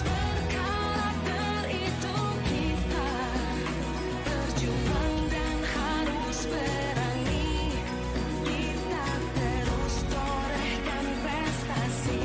berkarakter itu kita berjuang dan harus berani. Kita terus torehkan prestasi.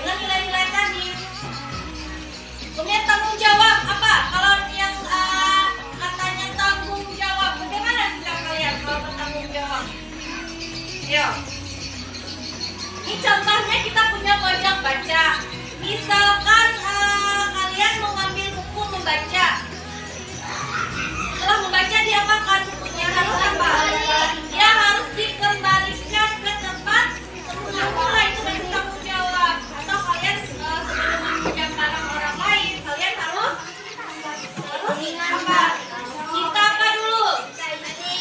dengan nilai-nilai tadi. Kemudian tanggung jawab apa? Kalau yang katanya tanggung jawab, bagaimana sikap kalian kalau bertanggung jawab? Ayo. Ini contohnya kita punya pojok baca. Misalkan kalian mau ngambil buku membaca. Setelah membaca diapakan bukunya? Harus apa? Ya harus dikembalikan ke tempat semula. Itu bentuk tanggung jawab. Atau kalian sebelum meminjam barang orang lain, kalian harus apa? Kita apa dulu?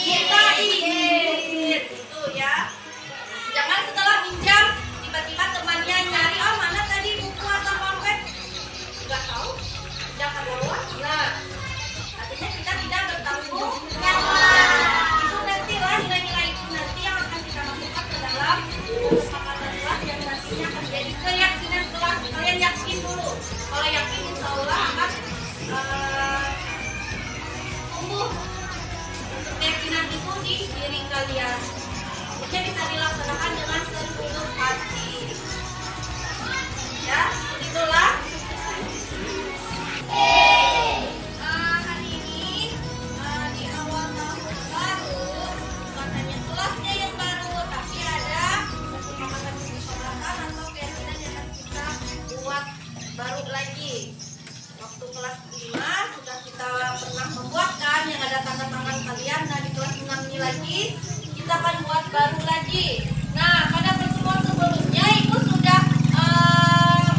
Kita izin. Itu ya. Jangan setelah minjam tiba-tiba temannya nyari, oh mana tadi buku atau pamflet? Nggak tahu. Jangan bawa. Nah, artinya kita tidak bertanggung jawab. Itu nantilah nilai-nilai itu nanti yang akan kita masukkan ke dalam kesepakatan kelas yang nantinya akan jadi keyakinan kelas. Kalian yakin dulu. Kalau yakin insya Allah akan tumbuh untuk keyakinan itu di diri kalian. Ini bisa dilaksanakan dengan setulus hati. Ya, itulah. Hari ini di awal tahun baru, bukan hanya kelasnya yang baru, tapi ada kesepakatan atau keyakinan yang akan kita buat baru lagi. Waktu kelas 5 sudah kita pernah membuatkan yang ada tanda tangan kalian. Nah di kelas 6 ini lagi kita akan buat baru lagi. Nah pada pertemuan sebelumnya Ibu sudah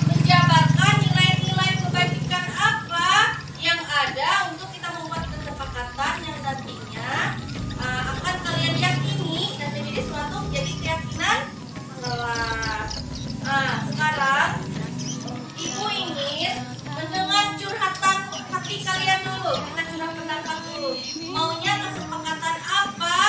menjabarkan nilai-nilai kebajikan apa yang ada untuk kita membuat kesepakatan yang nantinya akan kalian yakini dan menjadi suatu menjadi keyakinan kelas. Nah sekarang Ibu ingin mendengar curhatan hati kalian dulu. Kita curhat pendapat dulu. Maunya kesepakatan apa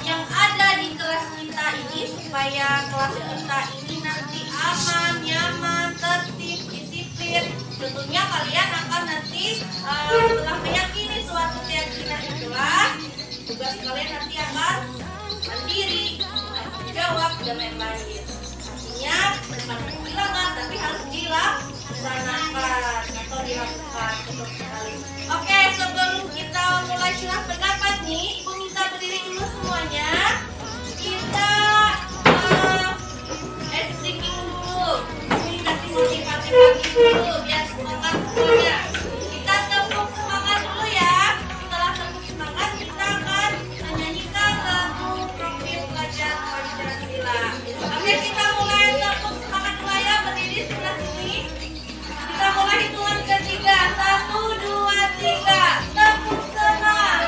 yang ada di kelas kita ini supaya kelas kita ini nanti aman, nyaman, tertib, disiplin. Tentunya kalian akan nanti setelah meyakini suatu keyakinan di kelas, tugas kalian nanti akan mandiri, tanggung jawab dan lain-lain. Artinya bukan kehilangan tapi harus dilaksanakan atau dilakukan untuk sekali. Oke, sebelum kita mulai curhat pendapat nih, Ibu minta berdiri dulu semuanya. Kita speaking dulu, ini kasih motivasi pagi dulu biar semangat semuanya. Kita tepuk semangat dulu ya. Setelah tepuk semangat kita akan menyanyikan lagu Profil Pelajar Pancasila. Oke, kita mulai tepuk semangat dulu ya. Berdiri sebelah sini. Kita mulai hitungan ketiga. 1, 2, 3. Tepuk semangat.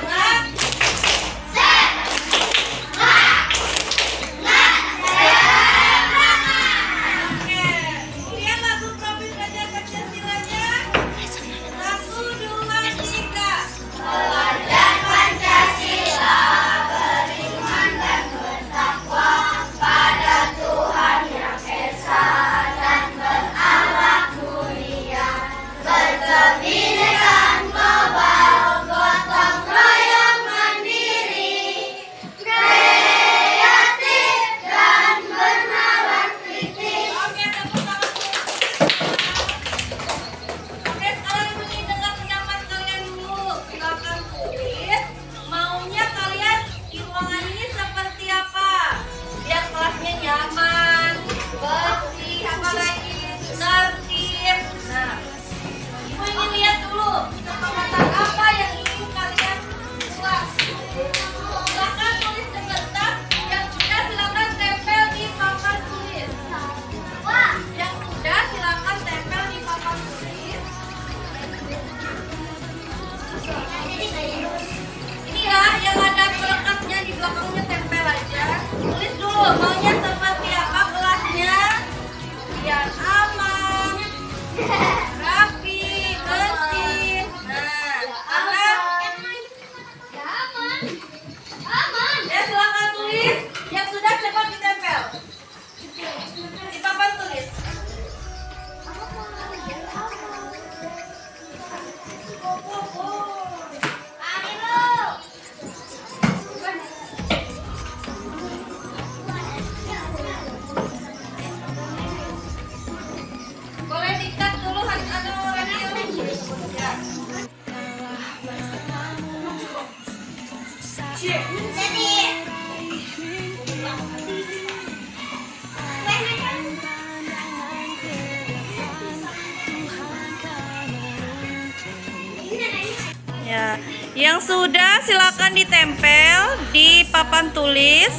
Yang sudah silakan ditempel di papan tulis.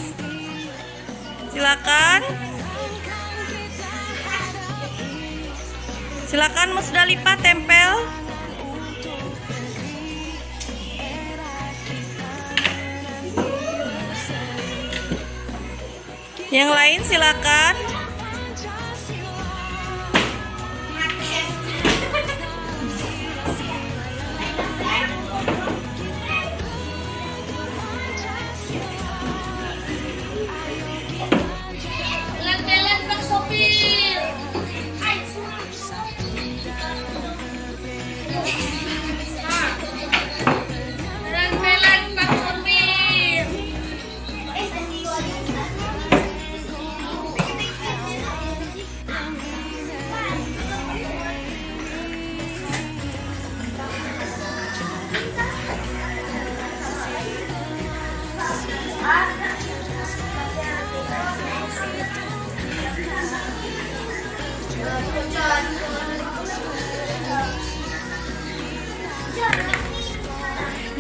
Silakan. Silakan Musdalifah tempel. Yang lain silakan. Pelan-pelan Pak Sopir. Pelan-pelan Pak Sopir.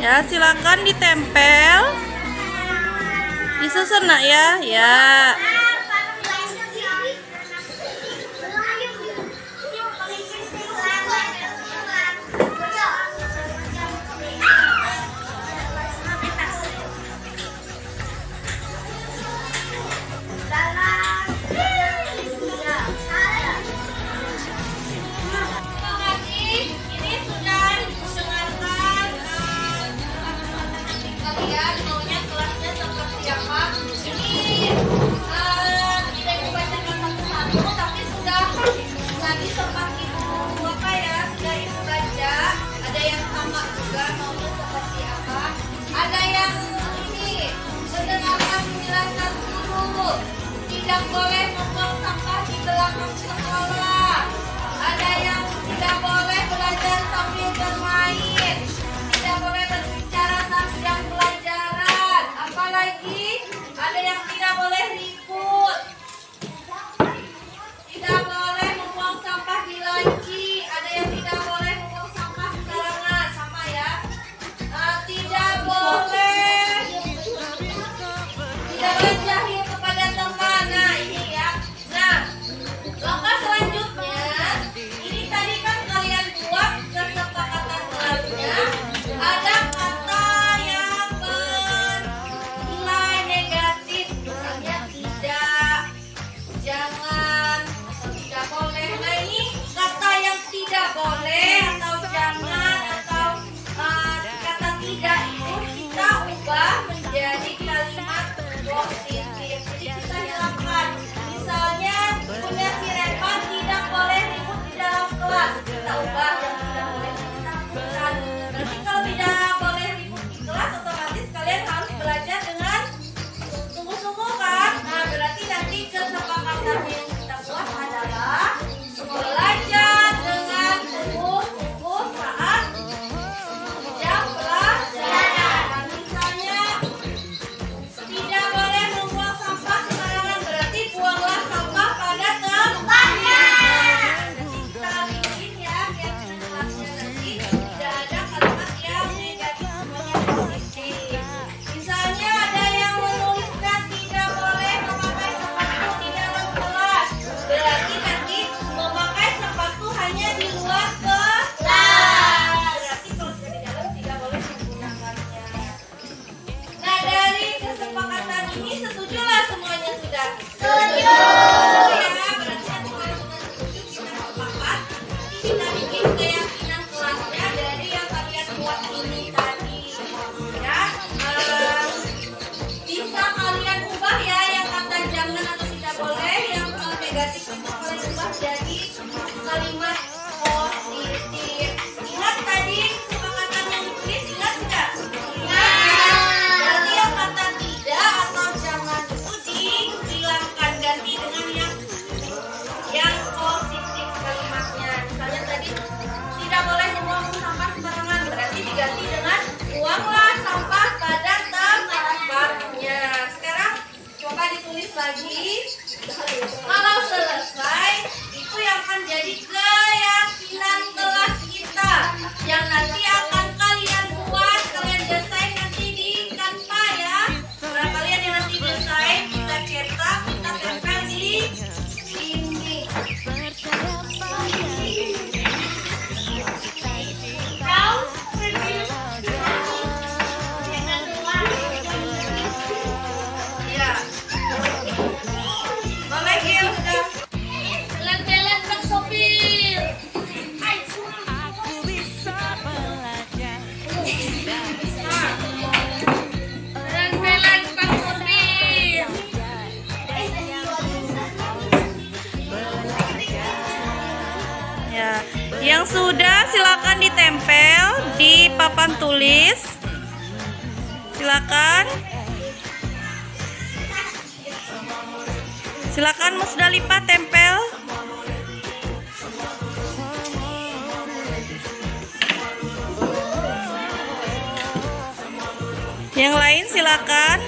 Ya, silakan ditempel. Disusun nak ya. Ya. Terima kasih. Ini sudah mendengarkan kalian maunya kelasnya seperti apa. Ini tidak dibacakan satu-satu, tapi sudah tadi sempat ibu apa ya, sudah ibu baca. Ada yang sama juga maunya seperti apa. Ada yang ini mendengarkan penjelasan guru. Tidak boleh membuang sampah di belakang sekolah. Ada yang tidak boleh belajar sambil bermain. Tidak boleh berbicara saat sedang pelajaran. Apalagi ada yang tidak boleh ribut. Tidak boleh membuang sampah di laci. Ada yang tidak boleh membuang sampah sembarangan. Sama ya. Tidak boleh jahil kepada teman. Nah ini ya. Nah, langkah selanjutnya, ini tadi kan kalian buat kesepakatan kelasnya. Ada kata yang bernilai negatif, misalnya tidak, jangan, atau tidak boleh. Nah ini kata yang tidak boleh atau jangan atau kata tidak itu kita ubah menjadi kalimat positif. Jadi kita hilangkan. Misalnya punya si Revan tidak boleh ribut di dalam kelas. Kita ubah yang tidak boleh kita hapuskan. Berarti kalau tidak boleh ribut di kelas, otomatis kalian harus belajar dengan sungguh-sungguh kan? Nah berarti nanti kesepakatan yang kita buat adalah belajar dengan sungguh-sungguh saat jam pelajaran. Nah, misalnya tidak boleh membuang sampah sembarangan, berarti buanglah sampah pada tempatnya. Nanti kita bikin ya, biar kelasnya nanti tidak ada kalimat yang negatif, semuanya positif. Misalnya ada yang menuliskan tidak boleh memakai sepatu di dalam kelas, berarti nanti memakai sepatu hanya di luar kelas. Berarti kalau sudah di dalam tidak boleh menggunakannya. Nah dari kesepakatan ini setujulah semuanya sudah. Setuju. Ya berarti nanti kalau sudah setuju kita sepakat. Kita bikin keyakinan kelasnya dari yang kalian buat ini tadi. Ya bisa kalian ubah ya yang kata jangan atau tidak boleh, yang negatif itu kalian ubah jadi kalimat positif. Ingat tadi kesepakatan yang ditulis, ingat tidak? Ingat. Berarti yang kata tidak atau jangan itu dihilangkan, ganti dengan yang positif kalimatnya. Misalnya tadi tidak boleh membuang sampah sembarangan, berarti diganti dengan buanglah sampah pada tempatnya. Sekarang coba ditulis lagi. Kalau selesai, itu yang akan jadi keyakinan kelas kita yang nanti akan kalian buat, kalian Yang sudah silakan ditempel di papan tulis. Silakan. Silakan Musdalifah tempel. Yang lain silakan.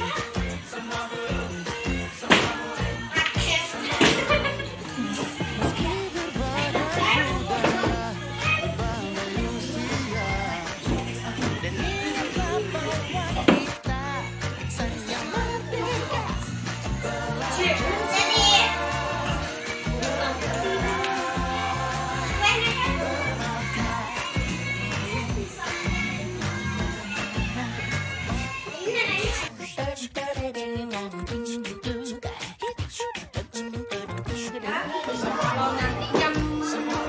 Kalau nanti jam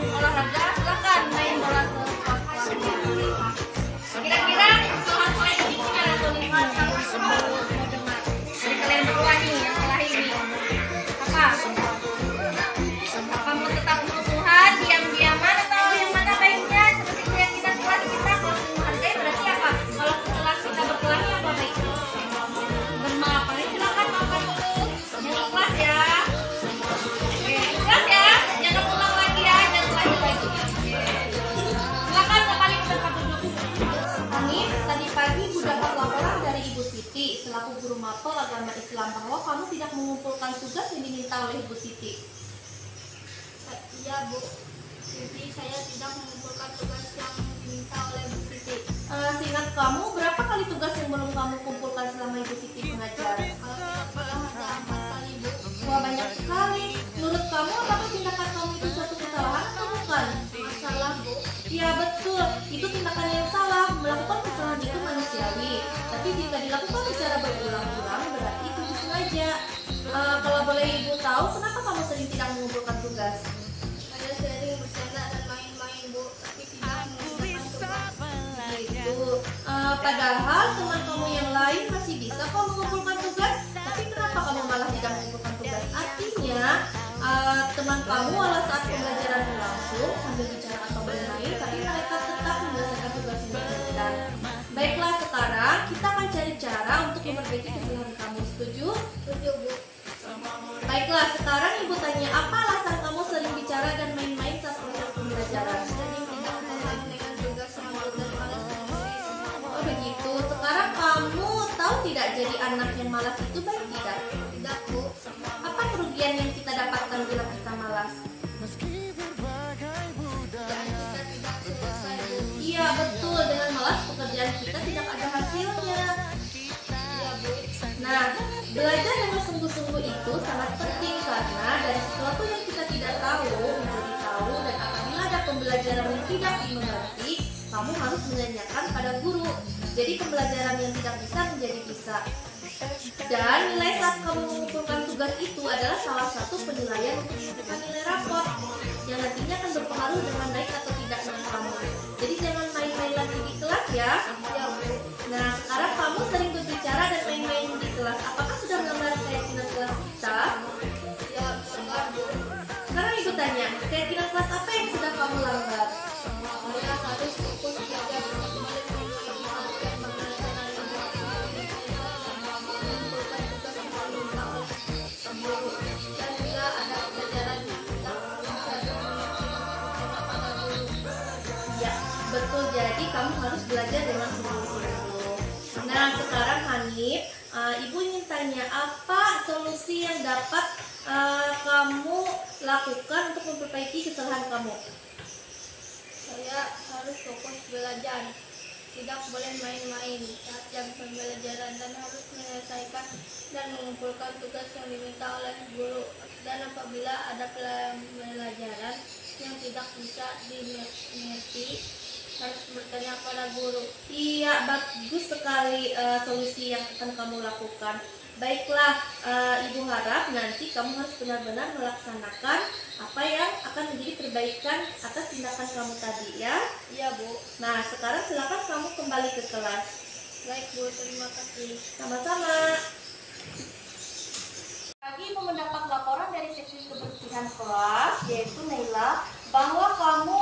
olahraga silakan main bola sepuas-puasnya. Kira-kira soal main ini ada tulisan dari kalian berdua nih yang salah ini. Apa? Kamu tetap musuhan, diam-diaman atau yang mana baiknya? Seperti keyakinan kelas kita kalau menghargai berarti apa? Kalau setelah kita berkelahi apa baiknya? Bermaafan, silakan maafkan dulu. Yang ikhlas ya. Ikhlas ya, jangan ulang lagi ya, jangan ulangi lagi. Silakan kembali ke tempat duduk. Kami tadi pagi Ibu dapat laporan dari Ibu Siti selaku guru mapel agama Islam bahwa kamu tidak mengumpulkan tugas yang diminta oleh Ibu Siti. Iya Bu, jadi saya tidak mengumpulkan tugas yang diminta oleh Bu Siti. Seingat kamu berapa kali tugas yang belum kamu kumpulkan selama Ibu Siti mengajar? Kalau tidak salah ada 4 kali Bu. Wah, banyak sekali. Menurut kamu apakah tindakan kamu itu suatu kesalahan atau bukan? Salah Bu. Iya betul, itu tindakan yang salah. Melakukan kesalahan itu manusiawi, tapi jika dilakukan secara berulang-ulang berarti itu disengaja. Kalau boleh Ibu tahu, kenapa kamu sering tidak mengumpulkan tugas? Saya sering bercanda dan main-main Bu, tapi tidak mengumpulkan tugas. Gitu. Padahal teman kamu yang lain masih bisa kok mengumpulkan tugas, tapi kenapa kamu malah tidak mengumpulkan tugas? Artinya teman kamu walau saat pembelajaran berlangsung sambil bicara atau bermain, tapi mereka tetap menyelesaikan tugas yang diberikan. Baiklah, sekarang kita akan cari cara untuk memperbaiki kesalahan kamu. Setuju? Setuju Bu. Baiklah, sekarang Ibu tanya, apa alasan kamu sering bicara dan main-main saat proses pembelajaran? Sering tidak paham dengan tugas yang dan malas menulis. Oh begitu. Sekarang kamu tahu tidak jadi anak yang malas itu baik tidak? Tidak Bu. Apa kerugian yang kita dapatkan bila kita malas? Dan kita tidak selesai Bu. Iya betul, dengan malas pekerjaan kita tidak ada hasilnya. Iya Bu. Nah, belajar dengan sungguh-sungguh itu sangat penting karena dari sesuatu yang kita tidak tahu menjadi tahu, dan apabila ada pembelajaran yang tidak dimengerti, kamu harus menanyakan pada guru. Jadi pembelajaran yang tidak bisa menjadi bisa. Dan nilai saat kamu mengumpulkan tugas itu adalah salah satu penilaian untuk menentukan nilai rapor yang nantinya akan berpengaruh dengan baik atau tidaknya kamu. Jadi jangan main-main lagi di kelas ya. Ya Bu. Nah, sekarang kamu sering berbicara dan main-main di kelas. Apakah sudah melanggar keyakinan kelas kita? Ya benar Bu. Sekarang Ibu tanya, keyakinan kelas apa yang sudah kamu langgar? Saya harus fokus belajar dengan baik dan mengumpulkan tugas yang diminta oleh guru. Dan bila ada pelajaran yang tidak bisa pada guru. Ya, betul. Jadi kamu harus belajar dengan sungguh-sungguh. Nah, sekarang Hanif, Ibu ingin tanya, apa solusi yang dapat kamu lakukan untuk memperbaiki kesalahan kamu? Saya harus fokus belajar, tidak boleh main-main saat jam pembelajaran, dan harus menyelesaikan dan mengumpulkan tugas yang diminta oleh guru. Dan apabila ada pelajaran yang tidak bisa dimengerti, harus bertanya pada guru. Iya, bagus sekali solusi yang akan kamu lakukan. Baiklah, Ibu harap nanti kamu harus benar-benar melaksanakan apa yang akan menjadi perbaikan atas tindakan kamu tadi ya. Iya Bu. Nah, sekarang silakan kamu kembali ke kelas. Baik Bu, terima kasih. Sama-sama. Pagi Ibu mendapat laporan dari seksi kebersihan kelas, yaitu Naila, bahwa kamu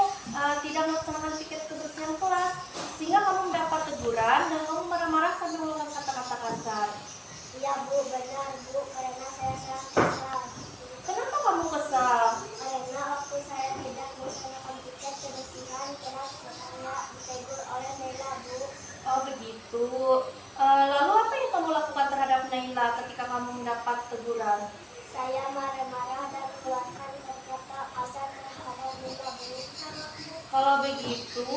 Kalau begitu,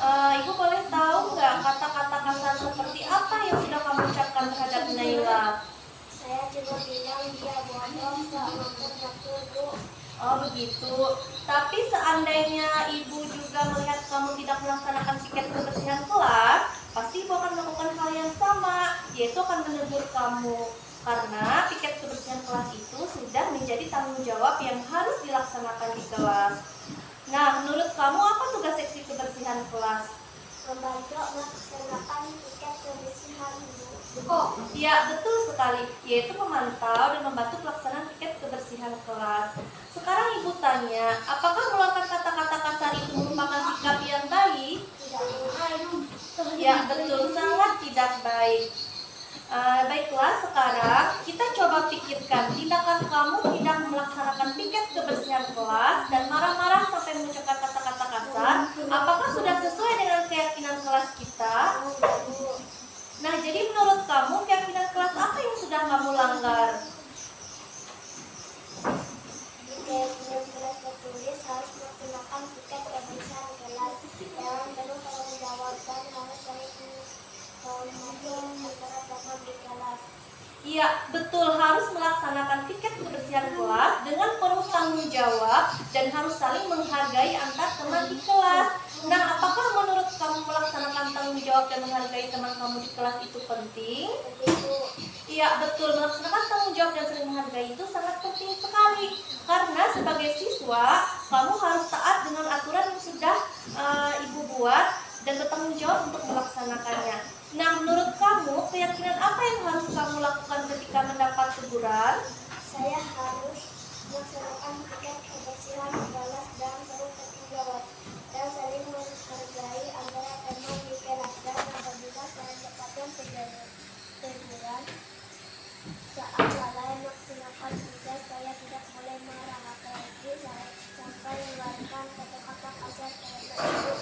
Ibu boleh tahu nggak kata-kata kasar seperti apa yang sudah kamu ucapkan terhadap Naila? Saya cuma bilang dia bodoh, sama waktu Bu. Oh begitu. Tapi seandainya Ibu juga melihat kamu tidak melaksanakan piket kebersihan kelas, pasti Ibu akan melakukan hal yang sama, yaitu akan menegur kamu. Karena piket kebersihan kelas itu sudah menjadi tanggung jawab yang harus dilaksanakan di kelas. Nah, menurut kamu apa tugas seksi kebersihan kelas? Membantu melaksanakan piket kebersihan Bu. Oh, iya betul sekali, yaitu memantau dan membantu pelaksanaan piket kebersihan kelas. Sekarang Ibu tanya, apakah mengeluarkan kata-kata kasar itu merupakan sikap yang baik? Tidak. Ya betul, sangat tidak baik. Baiklah, sekarang kita coba pikirkan tindakan kamu tidak melaksanakan piket kebersihan kelas dan marah-marah sampai mengucapkan kata-kata kasar. Apakah sudah sesuai dengan keyakinan kelas kita? Nah, jadi menurut kamu keyakinan kelas apa yang sudah kamu langgar? Di keyakinan kelas tertulis harus melaksanakan piket kebersihan kelas. Jangan terus tanggung jawab dan harus saling menghormati antara teman di kelas. Iya, betul, harus melaksanakan piket kebersihan kelas dengan penuh tanggung jawab dan harus saling menghargai antar teman di kelas. Nah, apakah menurut kamu melaksanakan tanggung jawab dan menghargai teman kamu di kelas itu penting? Begitu. Iya, betul, melaksanakan tanggung jawab dan saling menghargai itu sangat penting sekali. Karena sebagai siswa, kamu harus taat dengan aturan yang sudah Ibu buat dan bertanggung jawab untuk melaksanakannya. Nah, menurut kamu, keyakinan apa yang harus kamu lakukan ketika mendapat teguran? Saya harus melaksanakan piket kebersihan kelas dan terus tanggung jawab dan saling menghargai antara teman di kelas. Dan apabila saya mendapatkan teguran saat lalai melaksanakan tugas, saya tidak boleh marah, apalagi saya sampai mengeluarkan kata-kata kasar terhadap ibu.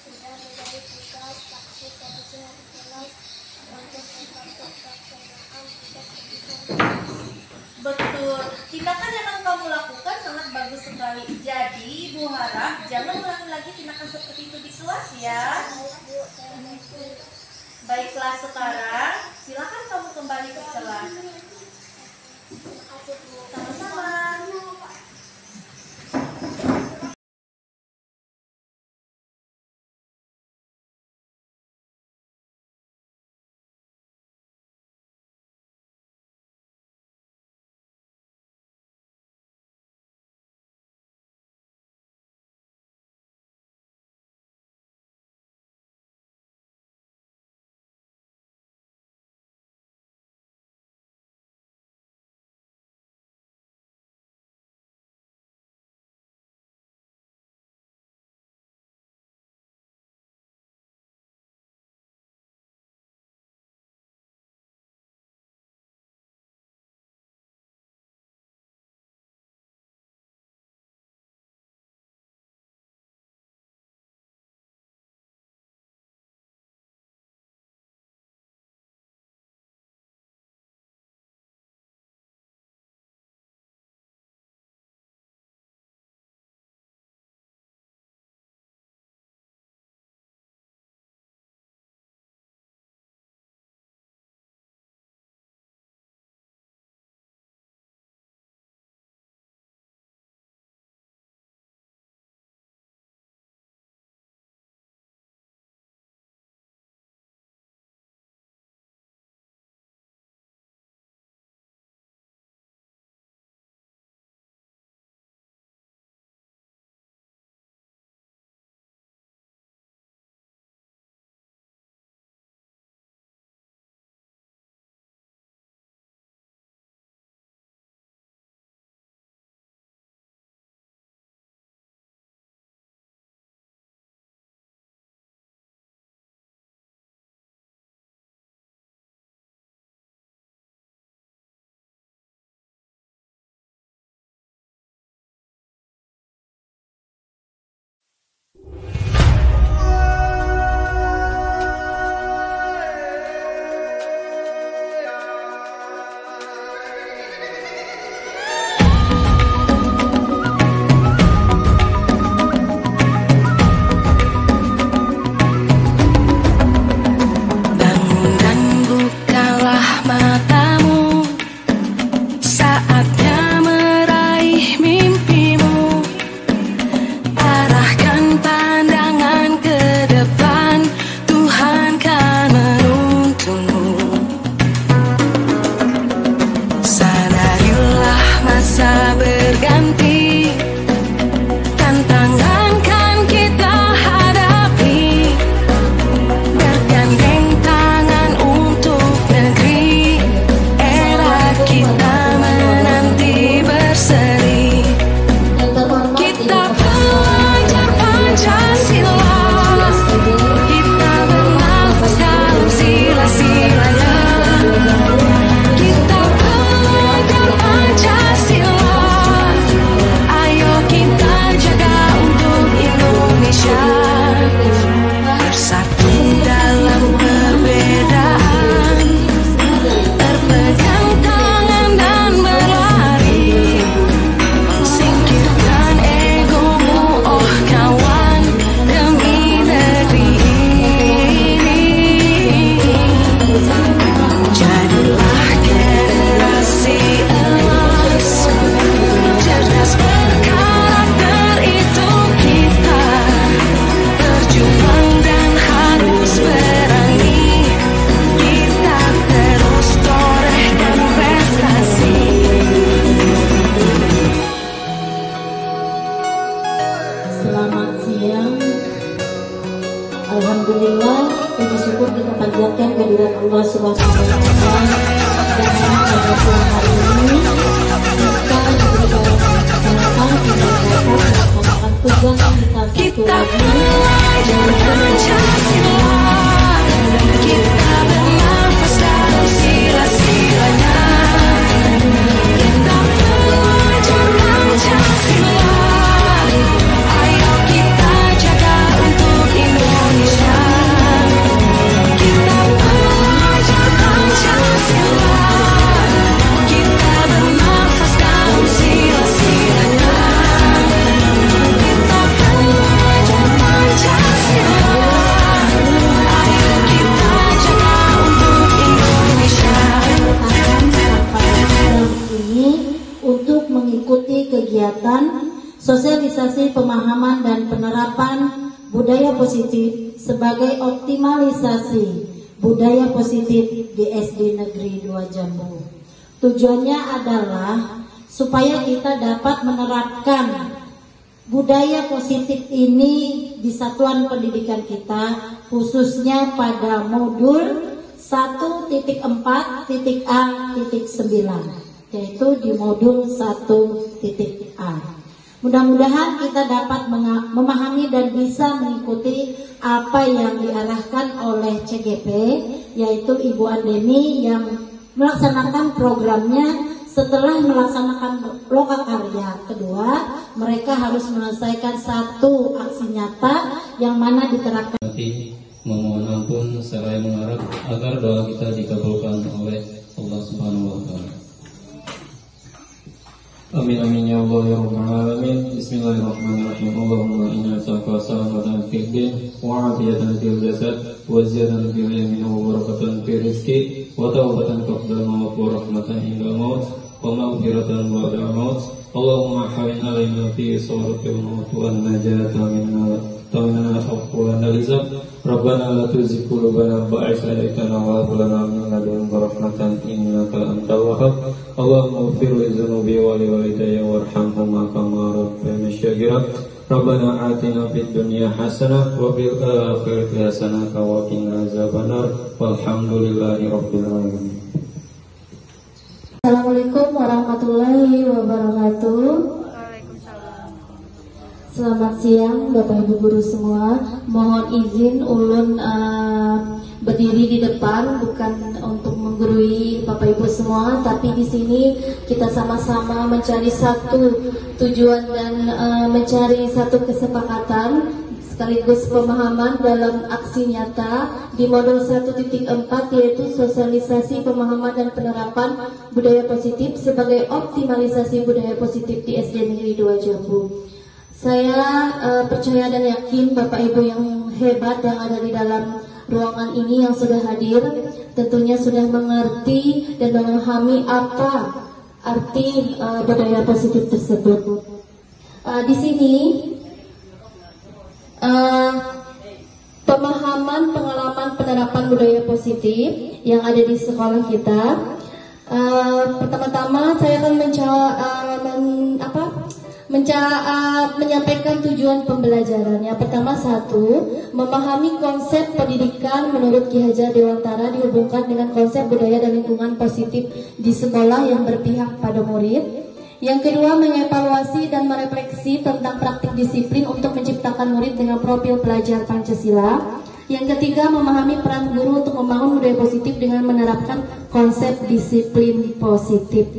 Sudah menjadi tugas saksi kebersihan kelas untuk tetap melaksanakan piket kebersihan kelas. Betul, tindakan yang akan kamu lakukan sangat bagus sekali. Jadi, Ibu harap jangan ulangi lagi tindakan seperti itu di kelas ya. Baik Bu, saya mengerti. Baiklah, sekarang silakan kamu kembali ke kelas. Terima kasih Bu. Sama-sama. yang alhamdulillah puji syukur kita panjatkan kehadirat Allah Subhanahu wa taala dan pada siang hari ini kita diberikan kesempatan untuk melaksanakan tugas kita satu lagi kita bernafas dalam sila-silanya. Kita belajar Pancasila. Ayo kita jaga untuk Indonesia. Kita belajar Pancasila. Kita bernafas dalam sila-silanya. Kita belajar Pancasila. Ayo kita jaga untuk Indonesia. Ini untuk mengikuti kegiatan sosialisasi pemahaman dan penerapan budaya positif sebagai optimalisasi budaya positif di SD Negeri 2 Jambu. Tujuannya adalah supaya kita dapat menerapkan budaya positif ini di satuan pendidikan kita, khususnya pada modul 1.4.A.9, yaitu di modul 1.A. Mudah-mudahan kita dapat memahami dan bisa mengikuti apa yang diarahkan oleh CGP, yaitu Ibu Andeni yang melaksanakan programnya. Setelah melaksanakan lokakarya kedua, mereka harus menyelesaikan satu aksi nyata yang mana diterapkan. Memohon ampun seraya mengharap agar doa kita dikabulkan oleh Allah Subhanahu wa taala. Amin amin ya Allah ya rabbal alamin. Bismillahirrahmanirrahim. Allahumma inna nas'aluka salamatan fid din wa 'afiyatan fil jasad wa ziyadatan fil ilmi wa barakatan fil rizqi wa tawbatan qabla al-maut wa rahmatan inda al-maut wa maghfiratan ba'da al-maut. Allahumma hawin alaina fi suratil maut wa najata minna tamana wa nalizab. Rabbana la tuzigh qulubana ba'da idh hadaytana wa hab lana min ladunka rahmatan innaka antal wahhab. Allahumma ighfir li dzunubi wa li walidayya warhamhuma kama rabbayani shaghira. Rabbana atina fid dunya hasanah wa fil akhirati hasanah wa qina azabannar. Walhamdulillahi rabbil alamin. Assalamualaikum warahmatullahi wabarakatuh. Selamat siang Bapak Ibu guru semua. Mohon izin ulun berdiri di depan bukan untuk menggurui Bapak Ibu semua, tapi di sini kita sama-sama mencari satu tujuan dan mencari satu kesepakatan sekaligus pemahaman dalam aksi nyata di modul 1.4, yaitu sosialisasi pemahaman dan penerapan budaya positif sebagai optimalisasi budaya positif di SD Negeri 2 Jambu. Saya percaya dan yakin Bapak Ibu yang hebat yang ada di dalam ruangan ini yang sudah hadir tentunya sudah mengerti dan memahami apa arti budaya positif tersebut. Di sini pemahaman pengalaman penerapan budaya positif yang ada di sekolah kita. Pertama-tama saya akan menyampaikan tujuan pembelajaran. Yang pertama, satu, memahami konsep pendidikan menurut Ki Hajar Dewantara dihubungkan dengan konsep budaya dan lingkungan positif di sekolah yang berpihak pada murid. Yang kedua, mengevaluasi dan merefleksi tentang praktik disiplin untuk menciptakan murid dengan profil pelajar Pancasila. Yang ketiga, memahami peran guru untuk membangun budaya positif dengan menerapkan konsep disiplin positif.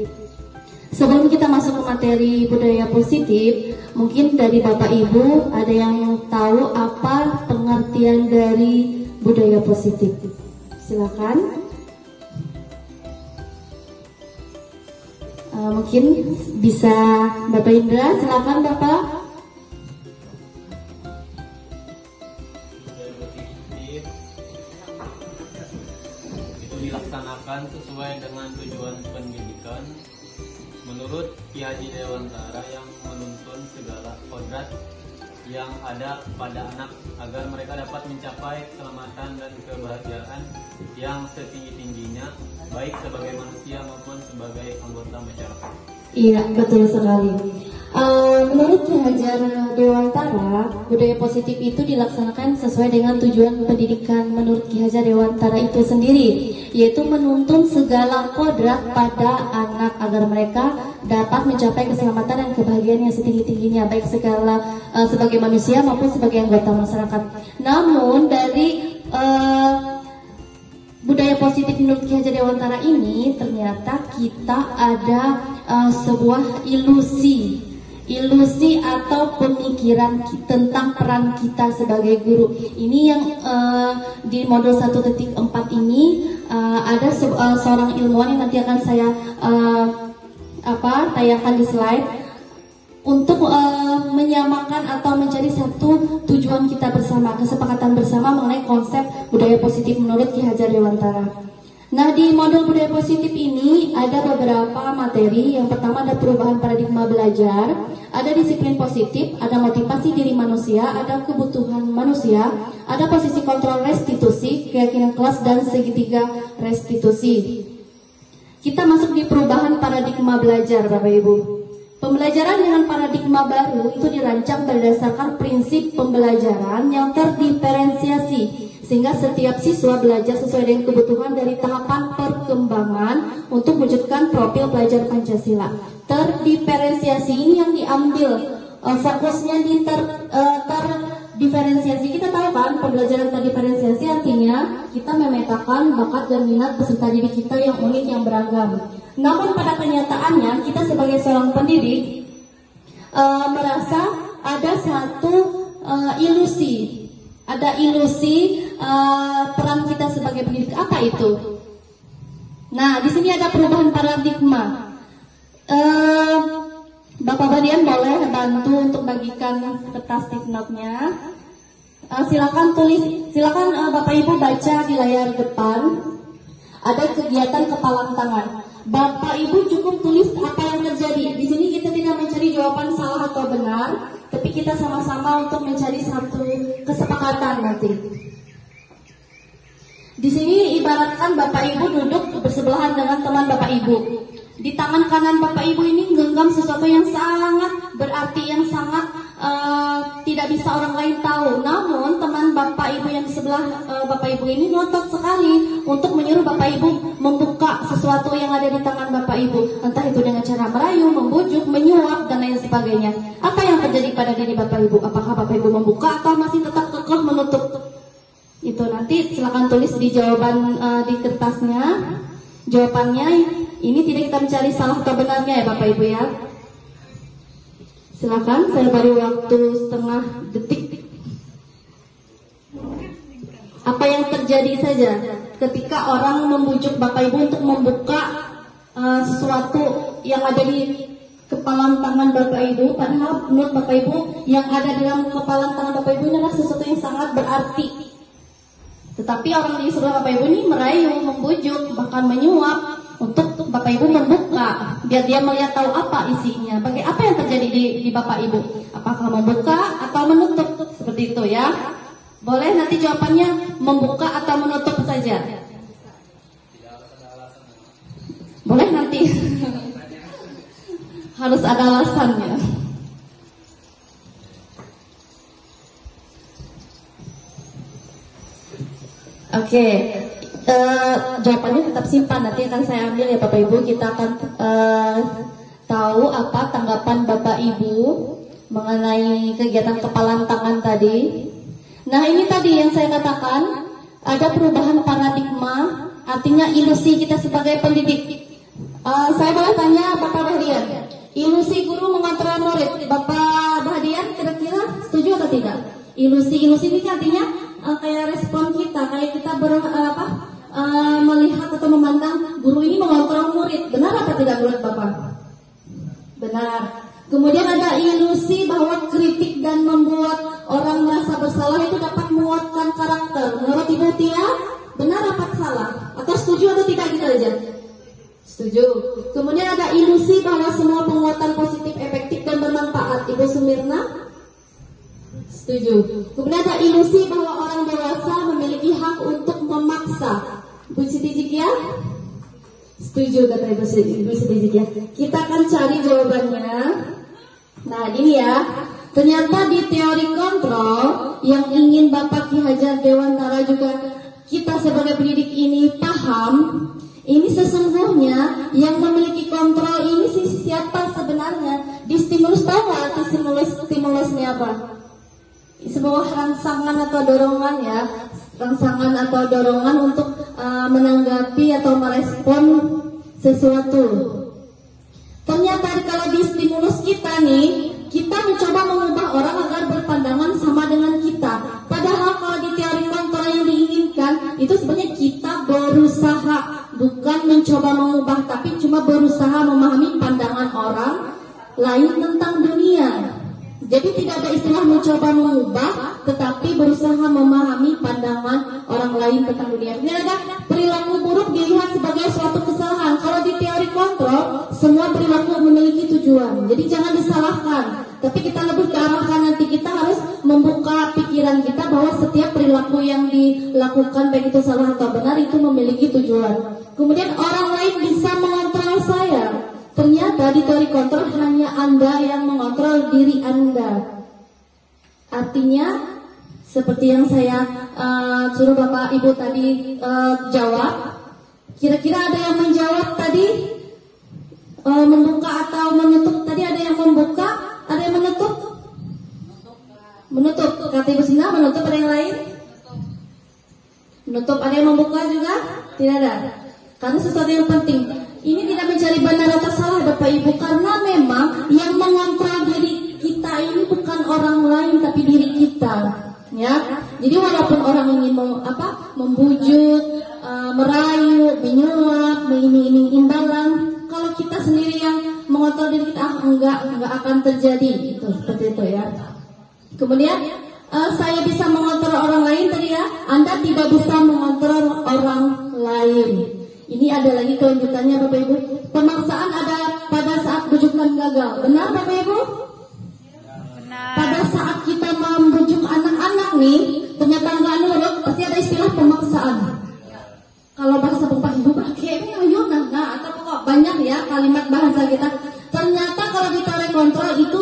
Sebelum kita masuk ke materi budaya positif, mungkin dari Bapak Ibu ada yang tahu apa pengertian dari budaya positif? Silakan. Mungkin bisa Bapak Indra, silakan Bapak. Budaya positif itu dilaksanakan sesuai dengan tujuan pendidikan menurut Ki Hajar Dewantara yang menuntun segala kodrat yang ada pada anak agar mereka dapat mencapai keselamatan dan kebahagiaan yang setinggi-tingginya baik sebagai manusia maupun sebagai anggota masyarakat. Iya, betul sekali. Menurut menurut Ki Hajar Dewantara, budaya positif itu dilaksanakan sesuai dengan tujuan pendidikan menurut Ki Hajar Dewantara itu sendiri, yaitu menuntun segala kodrat pada anak agar mereka dapat mencapai keselamatan dan kebahagiaan yang setinggi-tingginya, baik sebagai manusia maupun sebagai anggota masyarakat. Namun dari budaya positif menurut Ki Hajar Dewantara ini ternyata kita ada sebuah ilusi atau pemikiran tentang peran kita sebagai guru. Ini yang di modul 1.4 ini ada seorang ilmuwan yang nanti akan saya tayangkan di slide untuk menyamakan atau mencari satu tujuan kita bersama, kesepakatan bersama mengenai konsep budaya positif menurut Ki Hajar Dewantara. Nah, di modul budaya positif ini ada beberapa materi. Yang pertama ada perubahan paradigma belajar, ada disiplin positif, ada motivasi diri manusia, ada kebutuhan manusia, ada posisi kontrol restitusi, keyakinan kelas, dan segitiga restitusi. Kita masuk di perubahan paradigma belajar, Bapak Ibu. Pembelajaran dengan paradigma baru itu dirancang berdasarkan prinsip pembelajaran yang terdiferensiasi, sehingga setiap siswa belajar sesuai dengan kebutuhan dari tahapan perkembangan untuk mewujudkan profil pelajar Pancasila. Terdiferensiasi ini yang diambil fokusnya di terdiferensiasi. Kita tahu kan, pembelajaran terdiferensiasi artinya kita memetakan bakat dan minat peserta didik kita yang unik, yang beragam. Namun pada kenyataannya kita sebagai seorang pendidik merasa ada satu ilusi. Ada ilusi peran kita sebagai pendidik. Apa itu? Nah, di sini ada perubahan paradigma. Bapak Badian boleh bantu untuk bagikan kertas tip note-nya. Silakan Bapak Ibu baca di layar depan. Ada kegiatan kepalang tangan. Bapak Ibu cukup tulis apa yang terjadi. Di sini kita tidak mencari jawaban salah atau benar, tapi kita sama-sama untuk mencari satu kesepakatan nanti. Di sini ibaratkan Bapak Ibu duduk bersebelahan dengan teman Bapak Ibu. Di tangan kanan Bapak Ibu ini genggam sesuatu yang sangat berarti, yang sangat tidak bisa orang lain tahu. Namun teman Bapak Ibu yang di sebelah Bapak Ibu ini ngotot sekali untuk menyuruh Bapak Ibu membuka sesuatu yang ada di tangan Bapak Ibu. Entah itu dengan cara merayu, membujuk, menyuap, dan lain sebagainya. Apa yang terjadi pada diri Bapak Ibu? Apakah Bapak Ibu membuka atau masih tetap kekeh menutup? Itu nanti silakan tulis di jawaban di kertasnya. Jawabannya ini tidak kita mencari salah atau benarnya ya Bapak Ibu ya. Silakan, saya beri waktu setengah detik. Apa yang terjadi saja ketika orang membujuk Bapak Ibu untuk membuka sesuatu yang ada di kepalan tangan Bapak Ibu, padahal menurut Bapak Ibu yang ada di dalam kepalan tangan Bapak Ibu ini adalah sesuatu yang sangat berarti. Tetapi orang di sebelah Bapak Ibu ini merayu, membujuk, bahkan menyuap untuk Bapak Ibu membuka, biar dia melihat tahu apa isinya. Apa yang terjadi di Bapak Ibu? Apakah membuka atau menutup? Seperti itu ya. Boleh nanti jawabannya membuka atau menutup saja. Boleh nanti. Harus ada alasannya. Oke. Jawabannya tetap simpan, nanti akan saya ambil ya Bapak Ibu. Kita akan tahu apa tanggapan Bapak Ibu mengenai kegiatan kepalan tangan tadi. Nah, ini tadi yang saya katakan, ada perubahan paradigma, artinya ilusi kita sebagai pendidik. Saya boleh tanya Bapak Bahdian, ilusi guru mengontrol murid, Bapak Bahdian kira-kira setuju atau tidak? Ilusi ini artinya kayak respon kita, kayak kita melihat atau memandang guru ini mengontrol murid. Benar apa tidak menurut Bapak? Benar. Kemudian ada ilusi bahwa kritik dan membuat orang merasa bersalah itu dapat menguatkan karakter. Menurut Ibu Tia, benar apa salah? Atau setuju atau tidak gitu aja? Setuju. Kemudian ada ilusi bahwa semua penguatan positif, efektif, dan bermanfaat. Ibu Sumirna? Setuju. Kemudian ada ilusi bahwa orang dewasa memiliki hak untuk memaksa. Bu Siti Jikia? Setuju kata Ibu Siti Jikia. Kita akan cari jawabannya. Nah, ini ya. Ternyata di teori kontrol yang ingin Bapak Ki Hajar Dewantara juga kita sebagai pendidik ini paham, ini sesungguhnya yang memiliki kontrol ini siapa sebenarnya? Di stimulus, tahu nggak arti stimulusnya apa? Sebuah rangsangan atau dorongan ya, rangsangan atau dorongan untuk menanggapi atau merespon sesuatu. Ternyata kalau di stimulus kita nih, kita mencoba mengubah orang agar berpandangan sama dengan kita. Padahal kalau di teori kontrol yang diinginkan, itu sebenarnya kita berusaha, bukan mencoba mengubah, tapi cuma berusaha memahami pandangan orang lain tentang dunia. Jadi tidak ada istilah mencoba mengubah, tetapi berusaha memahami pandangan orang lain tentang dunia. Ini ada perilaku buruk dilihat sebagai suatu kesalahan. Kalau di teori kontrol, semua perilaku memiliki tujuan. Jadi jangan disalahkan. Tapi kita lebih ke arahkan, nanti kita harus membuka pikiran kita bahwa setiap perilaku yang dilakukan, baik itu salah atau benar, itu memiliki tujuan. Kemudian orang lain bisa mengontrol saya. Ternyata di teori kontrol hanya Anda yang mengontrol diri Anda. Artinya seperti yang saya suruh Bapak Ibu tadi jawab. Kira-kira ada yang menjawab tadi? Membuka atau menutup? Tadi ada yang membuka, ada yang menutup? Menutup. Kata Ibu Sina menutup, ada yang lain? Menutup, ada yang membuka juga? Tidak ada. Karena sesuatu yang penting. Ini tidak mencari benar atau salah Bapak Ibu, karena memang yang mengontrol diri kita ini bukan orang lain tapi diri kita, ya. Jadi walaupun orang ingin membujuk, merayu, menyuap, mengiming-iming imbalan, kalau kita sendiri yang mengontrol diri kita, enggak akan terjadi itu, seperti itu ya. Kemudian saya bisa mengontrol orang lain tadi ya, Anda tidak bisa mengontrol orang lain. Ini ada lagi kelanjutannya Bapak Ibu. Pemaksaan ada pada saat bujukan gagal. Benar Bapak Ibu? Benar. Pada saat kita membujuk anak-anak nih, ternyata nggak nurut, pasti ada istilah pemaksaan. Kalau bahasa Bapak Ibu pakai ayunan, nah atau kok banyak ya kalimat bahasa kita. Ternyata kalau di teori kontrol itu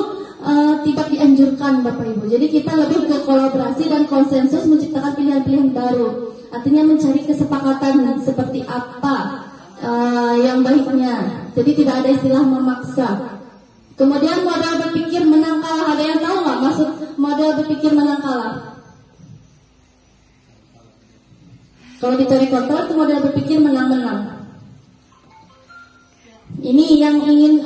tidak dianjurkan Bapak Ibu. Jadi kita lebih ke kolaborasi dan konsensus menciptakan pilihan-pilihan baru. Artinya mencari kesepakatan seperti apa yang baiknya. Jadi tidak ada istilah memaksa. Kemudian modal berpikir menang kalah. Ada yang tahu nggak maksud modal berpikir menang kalah? Kalau di teori kontrol itu modal berpikir menang-menang. Ini yang ingin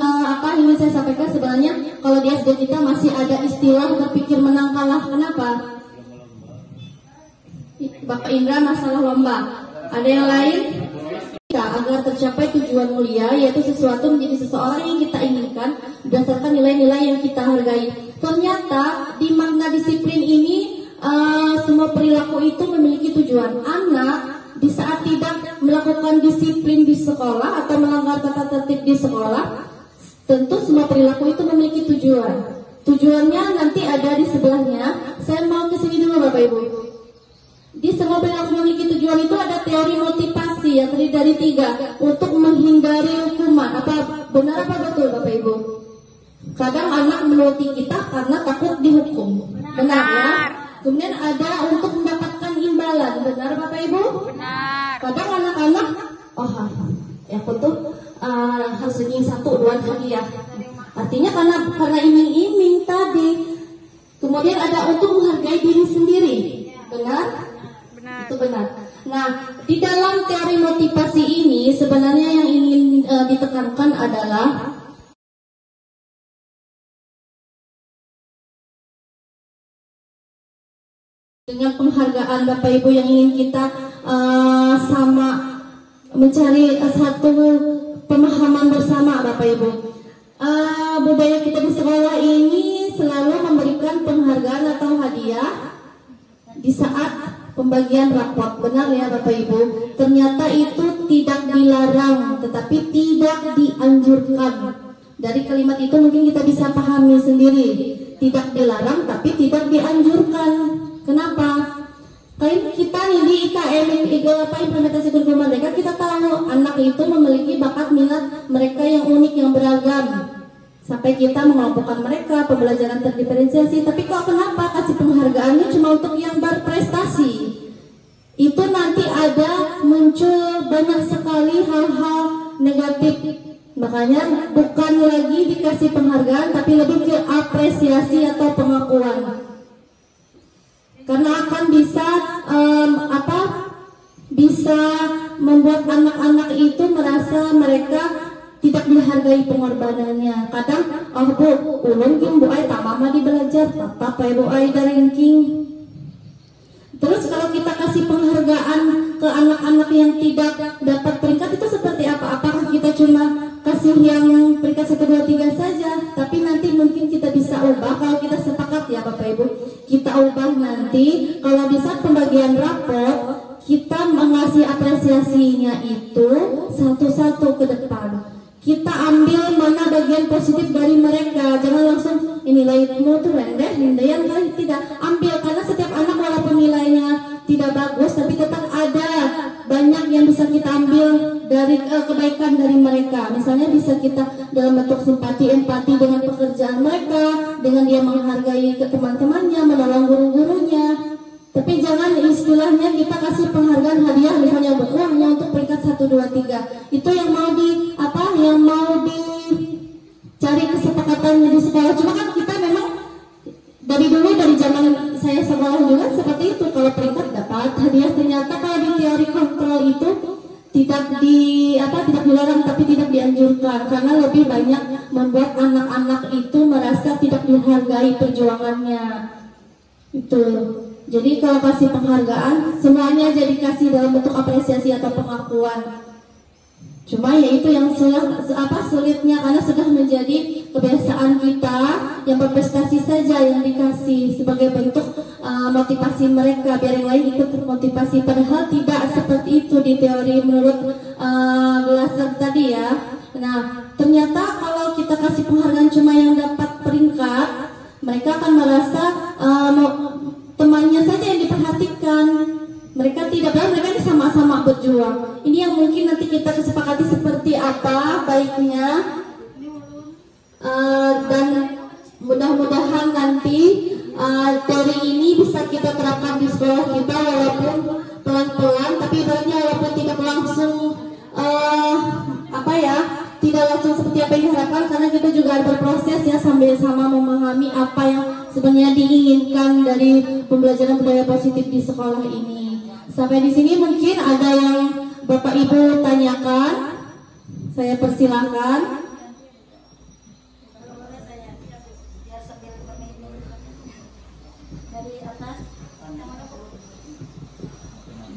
saya sampaikan sebenarnya. Kalau di SD kita masih ada istilah berpikir menang kalah. Kenapa? Bapak Indra masalah lomba. Ada yang lain? Agar tercapai tujuan mulia, yaitu sesuatu menjadi seseorang yang kita inginkan berdasarkan nilai-nilai yang kita hargai. Ternyata di makna disiplin ini semua perilaku itu memiliki tujuan. Anak di saat tidak melakukan disiplin di sekolah atau melanggar tata tertib di sekolah, tentu semua perilaku itu memiliki tujuan. Tujuannya nanti ada di sebelahnya. Saya mau ke sini dulu Bapak Ibu. Di semua perilaku memiliki tujuan itu ada teori motivasi yang terdiri dari 3 untuk menghindari hukuman. Apa benar apa betul Bapak Ibu? Kadang anak menuruti kita karena takut dihukum. Benar ya? Kemudian ada untuk mendapatkan imbalan. Benar Bapak Ibu? Benar. Kadang anak-anak aku tuh harus ingin 1, 2 hadiah. Artinya karena iming-iming tadi. Kemudian ada untuk menghargai diri sendiri. Benar? Itu benar. Nah, di dalam teori motivasi ini sebenarnya yang ingin ditekankan adalah dengan penghargaan Bapak Ibu yang ingin kita sama mencari satu pemahaman bersama Bapak Ibu. Budaya kita di sekolah ini selalu memberikan penghargaan atau hadiah di saat pembagian rapot. Benar ya Bapak Ibu? Ternyata itu tidak dilarang, tetapi tidak dianjurkan. Dari kalimat itu mungkin kita bisa pahami sendiri. Tidak dilarang, tapi tidak dianjurkan. Kenapa? Kayak kita nih di IKM, implementasi kurikulum merdeka, kita tahu anak itu memiliki bakat minat mereka yang unik, yang beragam. Sampai kita mengelompokkan mereka, pembelajaran terdiferensiasi. Tapi kok kenapa kasih penghargaannya cuma untuk yang berprestasi? Itu nanti ada muncul banyak sekali hal-hal negatif. Makanya bukan lagi dikasih penghargaan, tapi lebih ke apresiasi atau pengakuan. Karena akan bisa bisa membuat anak-anak itu merasa mereka tidak dihargai pengorbanannya. Kadang, oh bu, ulun kim bu ay tamama di belajar, apa bu ay dari ranking. Terus kalau kita kasih penghargaan ke anak-anak yang tidak dapat peringkat itu seperti apa? Apakah kita cuma kasih yang peringkat 1, 2, 3 saja? Tapi nanti mungkin kita bisa ubah kalau kita sepakat ya Bapak Ibu. Kita ubah nanti kalau di saat pembagian rapor kita mengasih apresiasinya itu satu-satu ke depan. Kita ambil mana bagian positif dari mereka, jangan langsung nilaimu tuh rendah, nilainya kali tidak. Ambil, karena setiap anak walaupun nilainya tidak bagus, tapi tetap ada banyak yang bisa kita ambil dari kebaikan dari mereka. Misalnya bisa kita dalam bentuk simpati, empati dengan pekerjaan mereka, dengan dia menghargai ke teman-temannya, menolong guru-gurunya. Tapi jangan istilahnya kita kasih penghargaan hadiah misalnya buku hanya untuk peringkat 1, 2, 3. Itu yang mau yang mau dicari kesepakatannya di sekolah. Cuma kan kita memang dari dulu, dari zaman saya sekolah juga seperti itu. Kalau peringkat dapat hadiah, ternyata kalau di teori kontrol itu tidak dilarang tapi tidak dianjurkan, karena lebih banyak membuat anak-anak itu merasa tidak dihargai perjuangannya. Itu. Jadi kalau kasih penghargaan semuanya jadi kasih dalam bentuk apresiasi atau pengakuan. Cuma ya itu yang sulitnya, karena sudah menjadi kebiasaan kita yang berprestasi saja yang dikasih sebagai bentuk motivasi mereka, biar yang lain ikut termotivasi. Padahal tidak seperti itu di teori menurut Glaser tadi ya. Nah ternyata kalau kita kasih penghargaan cuma yang dapat peringkat, mereka akan merasa temannya saja yang diperhatikan. Mereka tidak, mereka sama-sama berjuang. Ini yang mungkin nanti kita kesepakati seperti apa baiknya, dan mudah-mudahan nanti teori ini bisa kita terapkan di sekolah kita walaupun pelan-pelan, tapi baiknya walaupun tidak langsung tidak langsung seperti apa yang diharapkan, karena kita juga ada berproses ya sambil sama memahami apa yang sebenarnya diinginkan dari pembelajaran budaya positif di sekolah ini. Sampai di sini mungkin ada yang Bapak Ibu tanyakan, saya persilakan.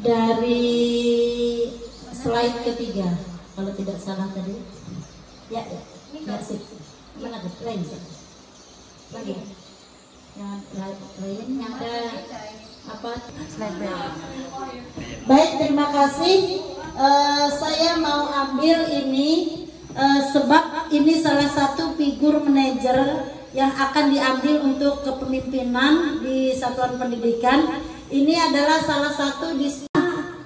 Dari slide ketiga, kalau tidak salah tadi. Ya, sip. Mana lain lagi? Yang lain ada apa? Baik, terima kasih. Saya mau ambil ini sebab ini salah satu figur manajer yang akan diambil untuk kepemimpinan di satuan pendidikan. Ini adalah salah satu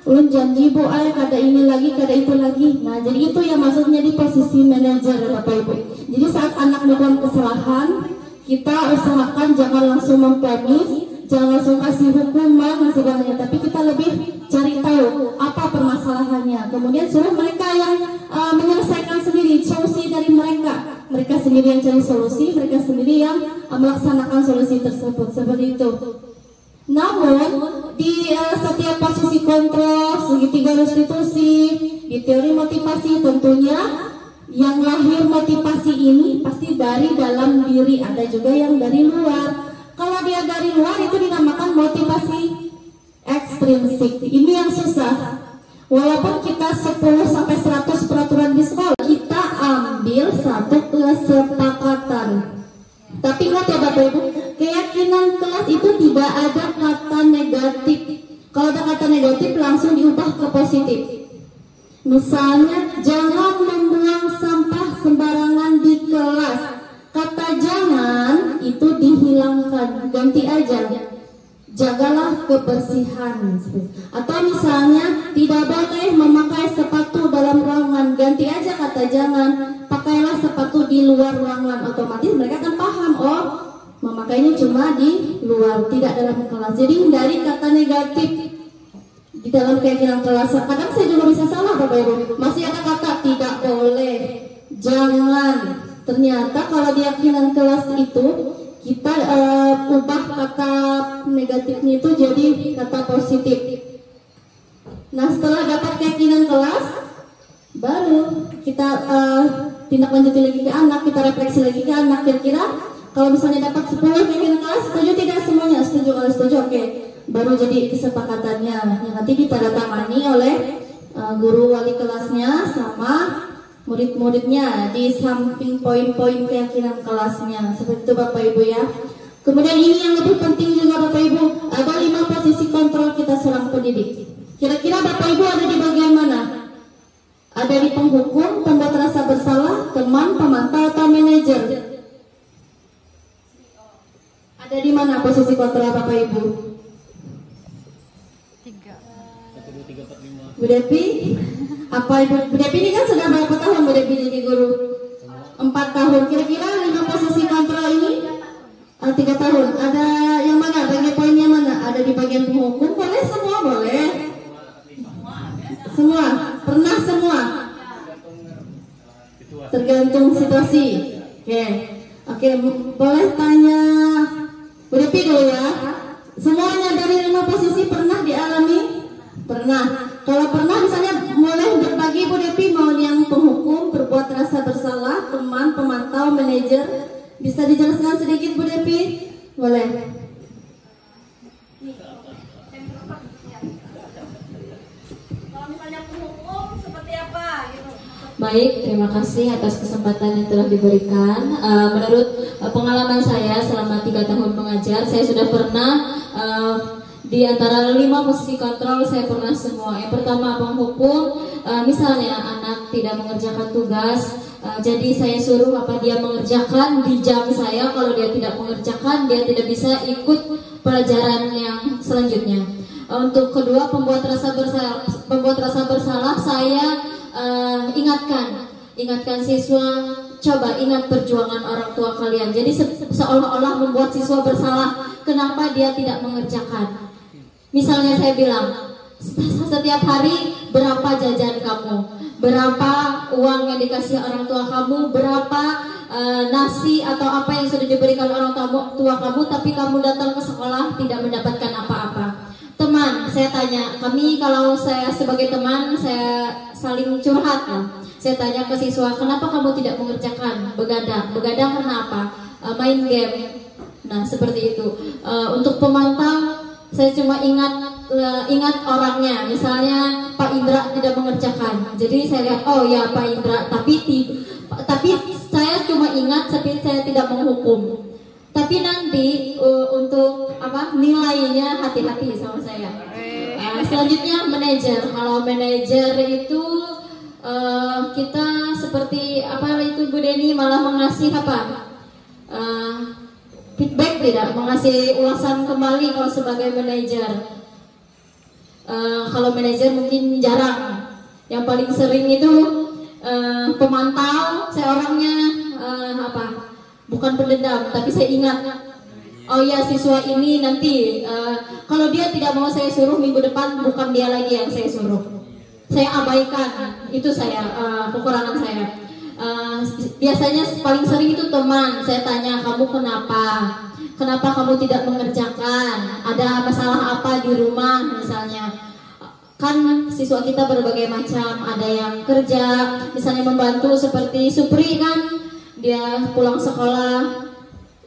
Ulun janji bu ay kada ini lagi, kada itu lagi. Nah jadi itu yang maksudnya di posisi manajer Bapak Ibu. Jadi saat anak melakukan kesalahan, kita usahakan jangan langsung memponis, jangan langsung kasih hukuman dan sebagainya, tapi kita lebih cari tahu apa permasalahannya. Kemudian suruh mereka yang menyelesaikan sendiri solusi dari mereka. Mereka sendiri yang cari solusi, mereka sendiri yang melaksanakan solusi tersebut. Seperti itu. Namun di setiap posisi kontrol, segitiga restitusi, di teori motivasi tentunya yang lahir motivasi ini pasti dari dalam diri, ada juga yang dari luar. Kalau dia dari luar itu dinamakan motivasi ekstrinsik. Ini yang susah. Walaupun kita 10-100 peraturan di sekolah, kita ambil satu kesepakatan. Tapi ingat ya Bapak Ibu, keyakinan kelas itu tidak ada kata negatif. Kalau ada kata negatif langsung diubah ke positif. Misalnya, jangan membuang sampah sembarangan di kelas. Kata jangan itu dihilangkan, ganti aja. Jagalah kebersihan. Atau misalnya, tidak boleh memakai sepatu dalam ruangan, ganti aja kata jangan. Pakailah sepatu di luar ruangan, otomatis mereka akan paham, oh memakainya cuma di luar, tidak dalam kelas. Jadi hindari kata negatif di dalam keyakinan kelas. Kadang saya juga bisa salah Bapak Ibu. Masih ada kata tidak boleh, jangan. Ternyata kalau di keyakinan kelas itu kita ubah kata negatifnya itu jadi kata positif. Nah setelah dapat keyakinan kelas, baru kita tindak lanjuti lagi ke anak, kita refleksi lagi ke anak. Kira-kira kalau misalnya dapat 10 keyakinan kelas, setuju tidak semuanya? Setuju, kalau setuju oke. Baru jadi kesepakatannya yang nanti ditandatangani oleh guru wali kelasnya sama murid-muridnya di samping poin-poin keyakinan kelasnya. Seperti itu Bapak Ibu ya. Kemudian ini yang lebih penting juga Bapak Ibu, ada 5 posisi kontrol kita seorang pendidik. Kira-kira Bapak Ibu ada di bagian mana? Ada di penghukum, pembuat rasa bersalah, teman, pemantau, atau manajer? Ada di mana posisi kontrol Bapak Ibu? 3. Bu Depi? Apa Ibu? Bu Depi ini kan sudah berapa tahun Bu Depi jadi guru? 4 tahun. Kira-kira 5 posisi kontrol ini? 3 tahun. Ada yang mana? Bagian poinnya mana? Ada di bagian penghukum? Boleh semua? Boleh. Semua? Pernah semua? Tergantung situasi. Oke, boleh tanya Bu Depi dulu ya. Semuanya dari 5 posisi pernah dialami? Pernah. Kalau pernah misalnya mulai berbagi Bu Depi, mau yang penghukum, berbuat rasa bersalah, teman, pemantau, manajer. Bisa dijelaskan sedikit Bu Depi? Boleh. Kalau misalnya penghukum seperti apa gitu? Baik, terima kasih atas kesempatan yang telah diberikan. Menurut pengalaman saya selama 3 tahun mengajar, saya sudah pernah di antara 5 posisi kontrol saya pernah semua. Yang pertama penghukum, misalnya anak tidak mengerjakan tugas, jadi saya suruh apa dia mengerjakan di jam saya. Kalau dia tidak mengerjakan, dia tidak bisa ikut pelajaran yang selanjutnya. Untuk kedua pembuat rasa bersalah, saya ingatkan siswa, coba ingat perjuangan orang tua kalian. Jadi seolah-olah membuat siswa bersalah kenapa dia tidak mengerjakan. Misalnya saya bilang, setiap hari berapa jajan kamu, berapa uang yang dikasih orang tua kamu, berapa nasi atau apa yang sudah diberikan orang tua kamu, tapi kamu datang ke sekolah tidak mendapatkan apa-apa. Teman, saya tanya, kalau saya sebagai teman, saya saling curhat lah. Saya tanya ke siswa, kenapa kamu tidak mengerjakan? Begadang karena apa? Main game. Nah seperti itu. Untuk pemantau, saya cuma ingat orangnya. Misalnya Pak Indra tidak mengerjakan, jadi saya lihat, oh ya Pak Indra, tapi saya cuma ingat, tapi saya tidak menghukum. Tapi nanti untuk nilainya hati-hati sama saya. Selanjutnya manajer. Kalau manajer itu kita seperti itu Bu Deni malah mengasih feedback, tidak mengasih ulasan kembali kalau sebagai manajer. Kalau manajer mungkin jarang. Yang paling sering itu pemantau. Saya orangnya bukan pendendam, tapi saya ingat, oh ya siswa ini nanti kalau dia tidak mau saya suruh minggu depan, bukan dia lagi yang saya suruh. Saya abaikan, itu kekurangan saya. Biasanya paling sering itu teman. Saya tanya, kamu kenapa kamu tidak mengerjakan? Ada masalah apa di rumah misalnya? Kan siswa kita berbagai macam, ada yang kerja, misalnya membantu seperti Supri kan, dia pulang sekolah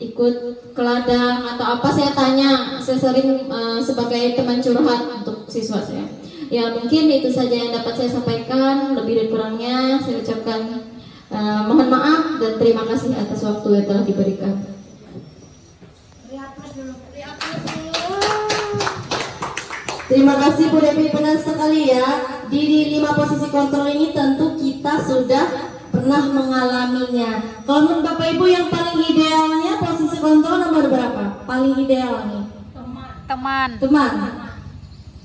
ikut ke ladang atau apa. Saya tanya, saya sering sebagai teman curhat untuk siswa saya. Ya mungkin itu saja yang dapat saya sampaikan. Lebih dan kurangnya saya ucapkan mohon maaf dan terima kasih atas waktu yang telah diberikan. Terima kasih Bu Devi, benar sekali ya. Di 5 posisi kontrol ini tentu kita sudah pernah mengalaminya. Kalau menurut Bapak Ibu yang paling idealnya posisi kontrol nomor berapa? Paling ideal nih?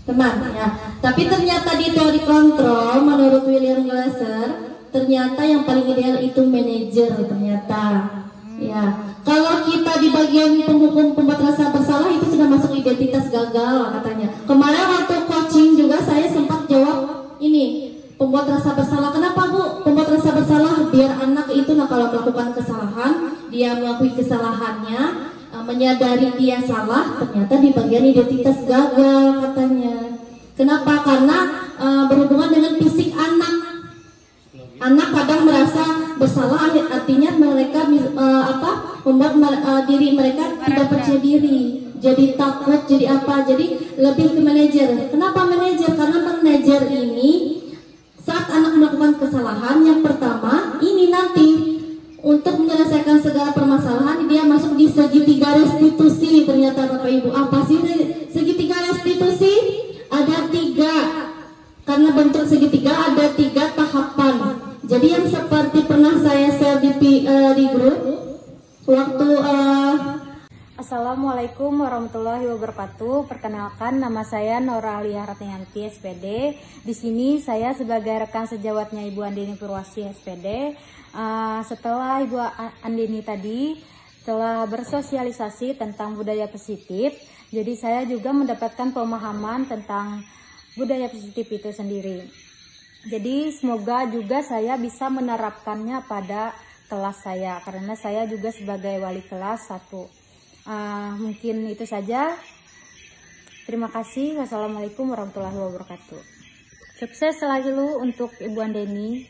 Teman ya. Tapi ternyata di teori kontrol menurut William Glasser ternyata yang paling ideal itu manajer ternyata. Ya, kalau kita di bagian penghukum pembuat rasa bersalah itu sudah masuk identitas gagal katanya. Kemarin waktu coaching juga saya sempat jawab ini, pembuat rasa bersalah. Kenapa Bu? Pembuat rasa bersalah biar anak itu kalau melakukan kesalahan, dia mengakui kesalahannya, menyadari dia salah, ternyata di bagian identitas gagal katanya. Kenapa? Karena berhubungan dengan fisik anak. Anak kadang merasa bersalah, artinya mereka membuat diri mereka tidak percaya diri, jadi takut, jadi apa? Jadi lebih ke manajer. Kenapa manajer? Karena manajer ini saat anak melakukan kesalahan, yang pertama ini nanti untuk menyelesaikan segala permasalahan dia masuk di segitiga restitusi. Ternyata Bapak Ibu, apa sih segitiga restitusi? Ada 3. Karena bentuk segitiga ada 3 tahapan. Jadi yang seperti pernah saya share di grup waktu Assalamualaikum warahmatullahi wabarakatuh. Perkenalkan, nama saya Nora Alia Ratnianti SPD. Di sini saya sebagai rekan sejawatnya Ibu Andini Purwasi SPD. Setelah Ibu Andini tadi telah bersosialisasi tentang budaya positif, jadi saya juga mendapatkan pemahaman tentang budaya positif itu sendiri. Jadi semoga juga saya bisa menerapkannya pada kelas saya, karena saya juga sebagai wali kelas 1. Mungkin itu saja. Terima kasih. Wassalamualaikum warahmatullahi wabarakatuh. Sukses selalu untuk Ibu Andeni.